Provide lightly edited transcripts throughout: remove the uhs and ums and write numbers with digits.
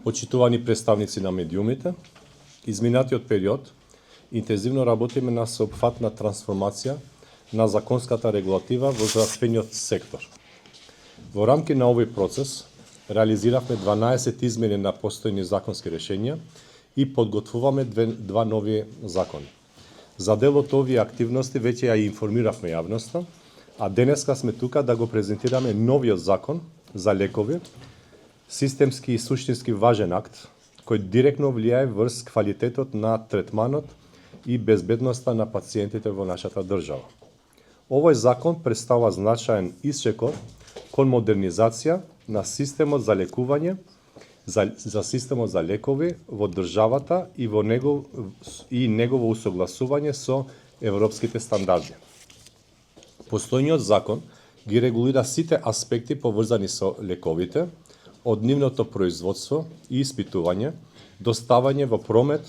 почитувани представници на медиумите, изминатиот период интензивно работиме на сеопфатна трансформација на законската регулатива во здравствениот сектор. Во рамки на овој процес реализиравме 12 измени на постојни законски решенја и подготвуваме два нови закони. За дел од овие активности веќе ја информиравме јавноста, а денеска сме тука да го презентираме новиот закон за лекови, системски и суштински важен акт, кој директно влијае врз квалитетот на третманот и безбедноста на пациентите во нашата држава. Овој закон представува значаен исчекор кон модернизација на системот за лекување, за системот за лекови во државата и негово усогласување со европските стандарди. Постојниот закон ги регулира сите аспекти поврзани со лековите, од нивното производство и испитување, доставање во промет,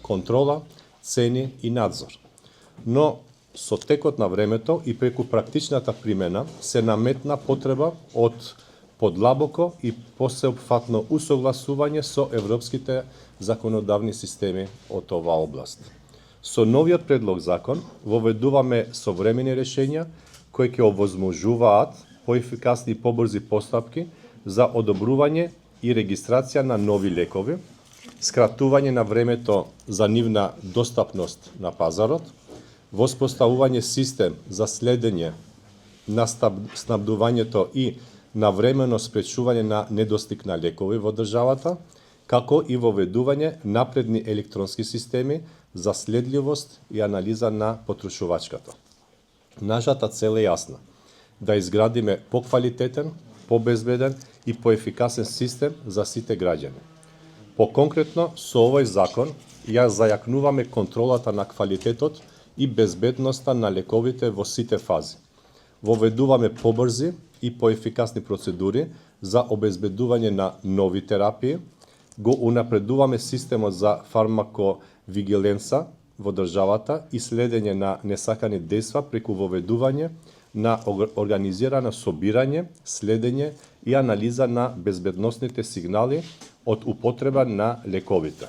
контрола, цени и надзор. Но со текот на времето и преку практичната примена се наметна потреба од подлабоко и посеопфатно усогласување со европските законодавни системи од оваа област. Со новиот предлог закон воведуваме современи решења кои ќе овозможуваат поефикасни и побрзи постапки за одобрување и регистрација на нови лекови, скратување на времето за нивна достапност на пазарот, воспоставување систем за следење на снабдувањето и навремено спречување на недостиг на лекови во државата, како и воведување напредни електронски системи за следливост и анализа на потрошувачката. Нашата цел е јасна – да изградиме поквалитетен, побезбеден и поефикасен систем за сите граѓани. Поконкретно, со овој закон ја зајакнуваме контролата на квалитетот и безбедноста на лековите во сите фази. Воведуваме побрзи и поефикасни процедури за обезбедување на нови терапии, го унапредуваме системот за фармаковигиленца во државата и следење на несакани дејства преку воведување на организирано собирање, следење и анализа на безбедносните сигнали од употреба на лековите.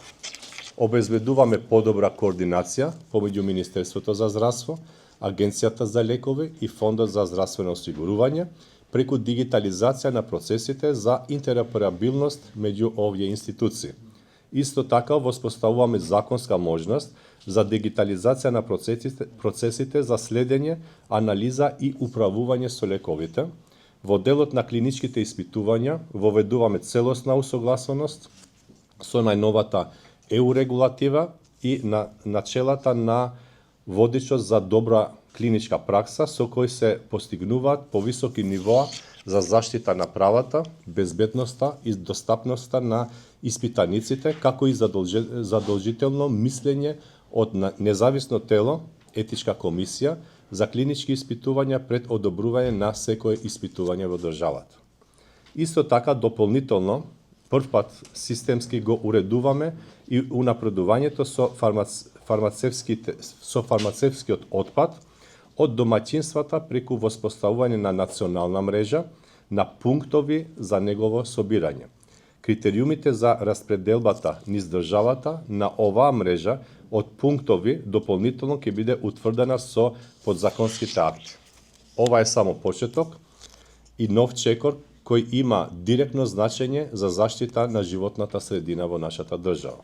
Обезбедуваме подобра координација помеѓу Министерството за здравство, Агенцијата за лекови и Фондот за здравствено осигурување преку дигитализација на процесите за интероперабилност меѓу овие институции. Исто така воспоставуваме законска можност за дигитализација на процесите за следење, анализа и управување со лековите. Во делот на клиничките испитувања воведуваме целосна усогласеност со најновата ЕУ регулатива и на начелата на водичот за добра клиничка пракса со кој се постигнуваат повисоки нивоа за заштита на правата, безбедноста и достапноста на испитаниците, како и задолжително мислење од независно тело, етичка комисија, за клинички испитувања пред одобрување на секое испитување во државата. Исто така, дополнително, првпат системски го уредуваме и унапредувањето со фармацевскиот отпад од домаќинствата преку воспоставување на национална мрежа на пунктови за негово собирање. Критериумите за распределбата низ државата на оваа мрежа од пунктови дополнително ќе биде утврдена со подзаконските акти. Ова е само почеток и нов чекор кој има директно значење за заштита на животната средина во нашата држава.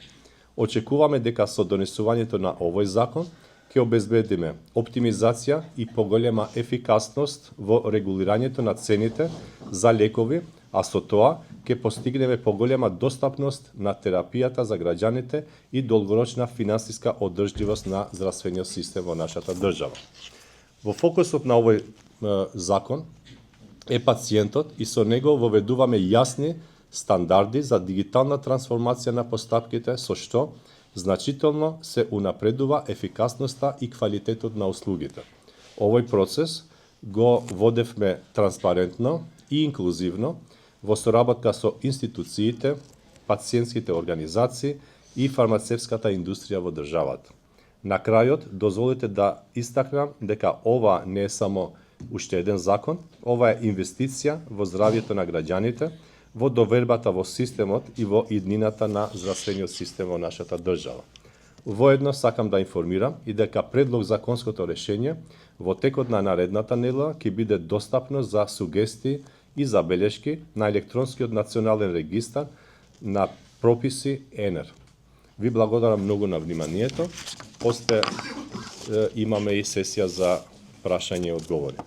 Очекуваме дека со донесувањето на овој закон ќе обезбедиме оптимизација и поголема ефикасност во регулирањето на цените за лекови, а со тоа ќе постигнеме поголема достапност на терапијата за граѓаните и долгорочна финансиска одржливост на здравствениот систем во нашата држава. Во фокусот на овој закон е пациентот и со него воведуваме јасни стандарди за дигитална трансформација на постапките, со што значително се унапредува ефикасноста и квалитетот на услугите. Овој процес го водевме транспарентно и инклузивно во соработка со институциите, пациентските организации и фармацевската индустрија во државата. На крајот, дозволете да истакнам дека ова не е само уште еден закон, ова е инвестиција во здравјето на граѓаните, во довербата во системот и во иднината на здравствениот систем во нашата држава. Воедно сакам да информирам и дека предлог законското решение во текот на наредната недела ќе биде достапно за сугестии и забелешки на електронскиот национален регистар на прописи ЕНЕР. Ви благодарам многу на вниманието. После имаме и сесија за прашање и одговори.